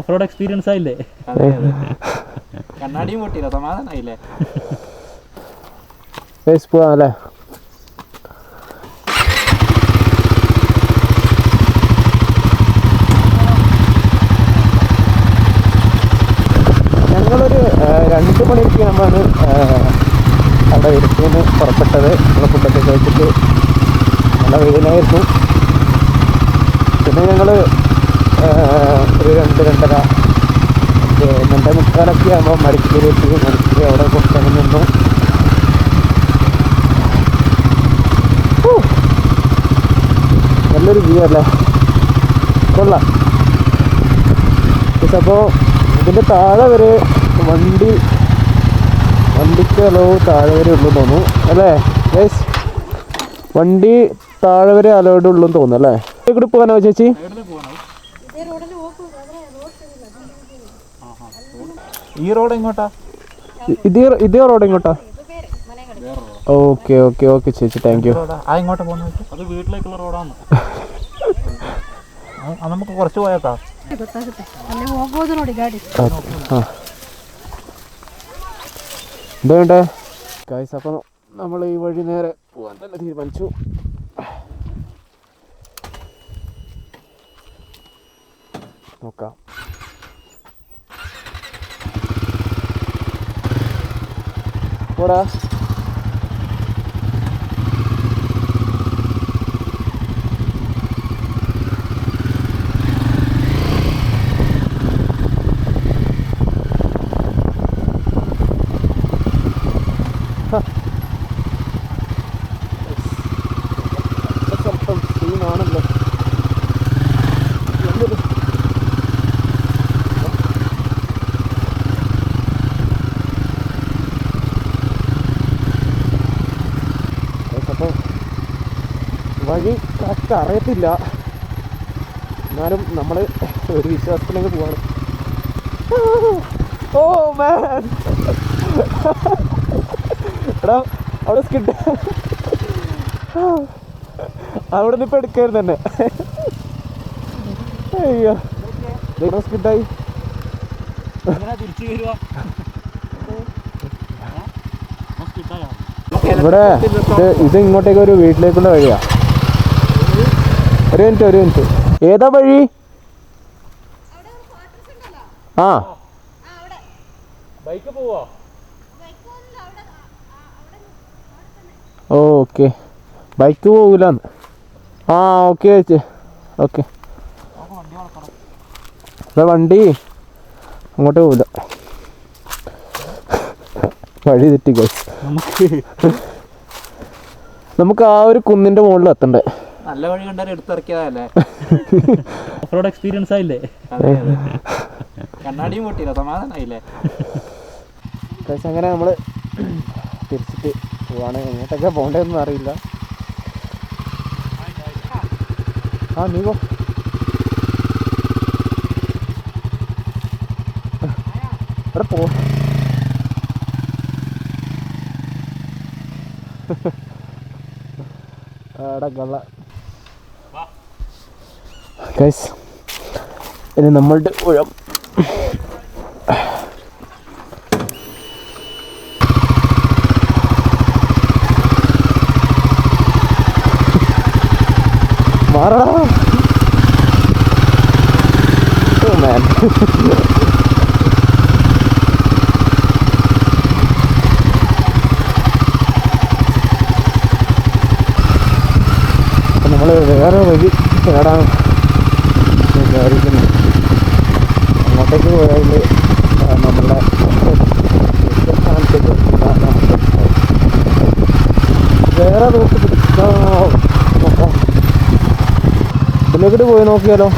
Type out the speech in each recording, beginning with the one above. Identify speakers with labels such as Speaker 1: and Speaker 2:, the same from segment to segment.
Speaker 1: Off road experience ആയില്ലേ?
Speaker 2: കണ്ണാടിയും പൊട്ടിയില്ല, സമാധാനായില്ലേ?
Speaker 3: പോവാല്ലേ? ഞങ്ങളൊരു 2 മണിക്ക് നമ്മളാണ് അവിടെ ഇരിക്കുന്ന പുറപ്പെട്ടത്. നമ്മൾ ഫുഡൊക്കെ കഴിച്ചിട്ട് നല്ല വെയിലായിരുന്നു. പിന്നെ ഞങ്ങൾ ഒരു 2-2:30 2:45 ആകുമ്പോൾ മരിക്കൂരി എത്തി. മരിക്കൂരി അവിടെ കുറച്ചങ്ങ് നിന്നു. നല്ലൊരു വ്യൂ അല്ലേ, കൊള്ളാം. അപ്പോൾ ഇതിൻ്റെ താഴെ വരെ വണ്ടിക്ക് അലവ് താഴെ വരെ ഉള്ളൂ തോന്നുന്നു അല്ലേ ഗൈസ്? വണ്ടി താഴെ വരെ അലൗഡ് ഉള്ളൂ തോന്നുന്നു അല്ലേ? ഇവിടെ പോകാനോ ചേച്ചി?
Speaker 2: ഈ റോഡ് എങ്ങോട്ടാ?
Speaker 3: ഇതേ റോഡ് എങ്ങോട്ടാ? ഓക്കെ ഓക്കെ ഓക്കെ ചേച്ചി, താങ്ക് യു.
Speaker 2: എങ്ങോട്ടാ പോകുന്നത്? അത് വീട്ടിലേക്കുള്ള റോഡാണ്. നമുക്ക് കുറച്ച് പോയേക്കാം.
Speaker 3: എന്താ വേണ്ടേ ഗൈസ്? അപ്പം നമ്മൾ ഈ വഴി നേരെ പോകാൻ തന്നെ തീരുമാനിച്ചു. നോക്കാം. പോടാ. സ്വല്പം സീനാണല്ലോ. അപ്പോൾ വഴി കറക്റ്റ് അറിയത്തില്ല, എന്നാലും നമ്മൾ ഒരു വിശ്വാസത്തിലേക്ക് പോവാണ്. ഓ മാൻ, എടാ അവിടെ സ്കിഡ്, അവിടെ നിന്ന് ഇപ്പം എടുക്കായിരുന്നു തന്നെ. അയ്യോ സ്കിഡായി. ഇവിടെ ഇത് ഇങ്ങോട്ടേക്ക് ഒരു വീട്ടിലേക്കുള്ള വഴിയാ. ഒരു മിനിറ്റ്. ഏതാ വഴി? ആ
Speaker 2: ബൈക്ക് പോവാ?
Speaker 3: ഓക്കെ, ബൈക്ക് പോകൂലെന്ന്. ആ ഓക്കെ ചേച്ചി, ഓക്കെ. വണ്ടി അങ്ങോട്ട് പോകില്ല, വഴി തെറ്റി ഗൈസ്. നമുക്ക് ആ ഒരു കുന്നിന്റെ മുകളിൽ എത്തണ്ടേ?
Speaker 2: നല്ല വഴി കണ്ടാലും എടുത്തിറക്കിയതല്ലേ?
Speaker 1: ഓഫ് റോഡ് എക്സ്പീരിയൻസ് ആയില്ലേ?
Speaker 2: കണ്ണാടിയും പൊട്ടിയില്ല, സമാധാനായില്ലേ?
Speaker 3: ഗൈസ് അങ്ങനെ നമ്മൾ തിരിച്ചിട്ട് പോവാണ്. എങ്ങോട്ടൊക്കെ പോകേണ്ടതെന്നൊന്നും അറിയില്ല. ആ നീ പോ. അവിടെ പോ. ഗൈസ് ഇനി നമ്മളുടെ ഉഴം മാറടാ. ഓ മാൻ, അപ്പം നമ്മൾ വേറെ വഴി തേടാൻ വിചാരിക്കുന്നു. അങ്ങോട്ടേക്ക് പോയാൽ നമ്മളുടെ സ്ഥാനത്തേക്ക് വേറെ നോക്കി നോക്കാം. ഇതിലേക്കിട്ട് പോയി നോക്കിയാലോ?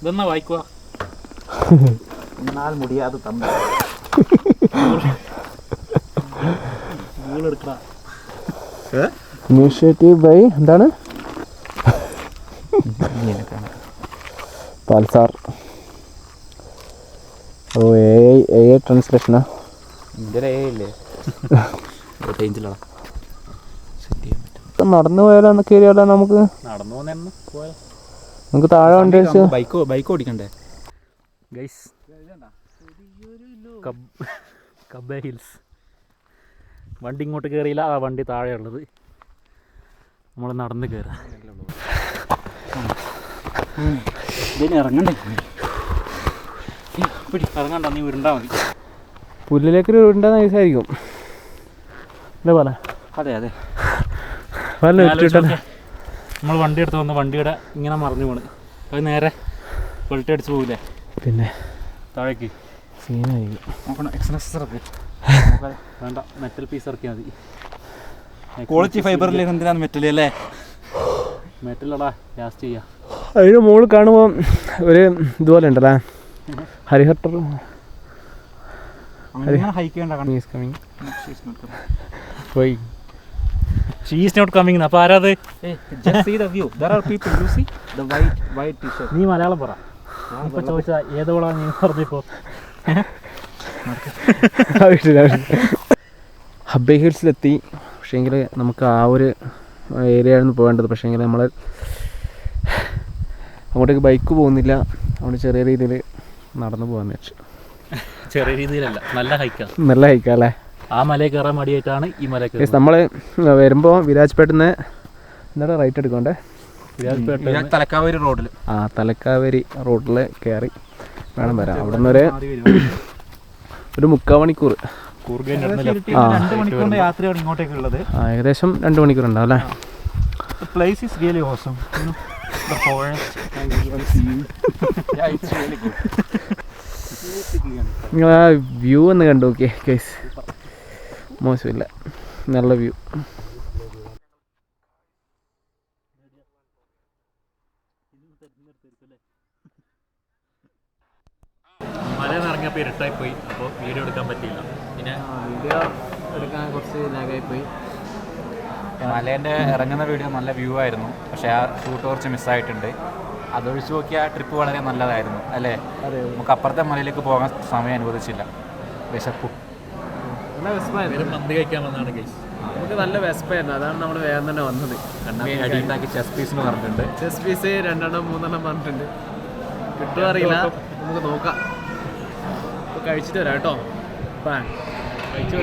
Speaker 2: ഇതെന്നാ വായിക്കുക? എന്നാൽ മുടിയാതെ തന്ന
Speaker 3: ഇനീഷ്യേറ്റീവ് ബൈ എന്താണ്? പൾസാർ. ഓ എ ട്രാൻസ്ലേഷനാ? നടന്നു പോയാലോ എന്നൊക്കെ കയറിയാലോ നമുക്ക്?
Speaker 2: നടന്നു പോകുന്ന പോയാൽ
Speaker 3: നമുക്ക് താഴെ വണ്ടി വെച്ച്
Speaker 2: ബൈക്ക് ഓടിക്കണ്ടേ
Speaker 1: ഗൈസ് കബ്ബ ഹിൽസ്. വണ്ടി ഇങ്ങോട്ട് കയറിയില്ല, ആ വണ്ടി താഴെ ഉള്ളത്. നമ്മൾ നടന്ന് കയറാം. ഇതിന് ഇറങ്ങണ്ടേ? ഇറങ്ങണ്ട, നീ ഉരുണ്ടാ മതി.
Speaker 3: പുല്ലിലേക്ക് ഉരുണ്ട നൈസായിരിക്കും അല്ലേ പോലെ?
Speaker 1: അതെ അതെ.
Speaker 3: വല്ല
Speaker 1: നമ്മൾ വണ്ടി എടുത്ത് വന്ന് വണ്ടിയുടെ ഇങ്ങനെ മറിഞ്ഞു പോണ്. അത് നേരെ വെള്ളിട്ട് അടിച്ച് പോകില്ലേ?
Speaker 3: പിന്നെ
Speaker 1: താഴേക്ക്
Speaker 3: സീനായി.
Speaker 1: വേണ്ട, മെറ്റൽ പീസ് ഇറക്കിയാൽ മതി.
Speaker 2: ക്വാളിറ്റി ഫൈബറിൽ എന്തിനാണ് മെറ്റൽ അല്ലേ?
Speaker 1: മെറ്റലടാ ലാസ്റ്റ് ചെയ്യാം.
Speaker 3: അതിന് മുകളിൽ കാണുമ്പോൾ ഒരു ഇതുപോലെ ഉണ്ടല്ലേ, ഹരിഹട്ടർ
Speaker 2: ഹൈക്ക് ചെയ്യണ്ട.
Speaker 3: പോയി.
Speaker 1: She is not coming. അപ്പോൾ ആരാത്?
Speaker 2: Just see the view. There are people. You see the white t-shirt.
Speaker 1: നീ മലയാളം പറ. ഇപ്പൊ ചോദിച്ചാ ഏതോളാ നീ പറഞ്ഞിപ്പോ?
Speaker 3: ഹബ്ബേ ഹിൽസിലെത്തി. പക്ഷേങ്കിൽ നമുക്ക് ആ ഒരു ഏരിയയാണ് പോകേണ്ടത്. പക്ഷേങ്കിൽ നമ്മൾ അങ്ങോട്ടേക്ക് ബൈക്ക് പോകുന്നില്ല, അതുകൊണ്ട് ചെറിയ രീതിയിൽ നടന്നു പോകാമെന്ന് വെച്ചു.
Speaker 1: ചെറിയ രീതിയിലല്ല, നല്ല ഹൈക്കാണ്.
Speaker 3: നല്ല ഹൈക്കാ അല്ലേ?
Speaker 1: ആ മലയിൽ കയറാൻ മടിയായിട്ടാണ് ഈ മല കയറുന്നത്.
Speaker 3: നമ്മൾ വരുമ്പോൾ വിരാജ്പേട്ടിന്ന് എന്താ റൈറ്റ് എടുക്കണ്ടേ?
Speaker 2: തലക്കാവേരി റോഡിൽ.
Speaker 3: ആ തലക്കാവേരി റോഡിൽ കയറി വേണം വരാൻ. അവിടെ നിന്ന് ഒരു 3/4 മണിക്കൂർ.
Speaker 2: രണ്ട് മണിക്കൂറിന്റെ യാത്രയാണ് ഇങ്ങോട്ടേക്കുള്ളത്.
Speaker 3: ഏകദേശം 2 മണിക്കൂർ ഉണ്ടാവും അല്ലേ?
Speaker 2: The place is really awesome. You know, the forest. Yeah, it's really good.
Speaker 3: നിങ്ങൾ ആ വ്യൂ ഒന്ന് കണ്ടു നോക്കിയേ ഗൈസ്, മോശമില്ല, നല്ല വ്യൂ.
Speaker 1: മലയിൽ നിന്ന് ഇറങ്ങിയപ്പോൾ ഇരുട്ടായി പോയി, അപ്പോൾ വീഡിയോ എടുക്കാൻ പറ്റിയില്ല. പിന്നെ
Speaker 3: വീഡിയോ എടുക്കാൻ കുറച്ച് ലാഗായി പോയി.
Speaker 2: മലേൻ്റെ ഇറങ്ങുന്ന വീഡിയോ നല്ല വ്യൂ ആയിരുന്നു, പക്ഷേ ആ ഷൂട്ട് കുറച്ച് മിസ്സായിട്ടുണ്ട്. അതൊഴിച്ച് നോക്കി ആ ട്രിപ്പ് വളരെ നല്ലതായിരുന്നു അല്ലേ? നമുക്ക് അപ്പുറത്തെ മലയിലേക്ക് പോകാൻ സമയം അനുവദിച്ചില്ല. വിശപ്പും
Speaker 3: നല്ല വിശപ്പായിരുന്നു.
Speaker 1: മന്തി കഴിക്കാൻ വന്നതാണ് ഗൈസ്.
Speaker 3: നമുക്ക് നല്ല വിശപ്പായിരുന്നു, അതാണ് നമ്മൾ വേഗം തന്നെ വന്നത്.
Speaker 2: അടിയുണ്ടാക്കി ചെസ് പീസിന് പറഞ്ഞിട്ടുണ്ട്.
Speaker 3: ചെസ് പീസ് 2 3 പറഞ്ഞിട്ടുണ്ട്. കിട്ടുമോ അറിയില്ല, നമുക്ക് നോക്കാം. കഴിച്ചിട്ട് വരാം കേട്ടോ. കഴിച്ചു.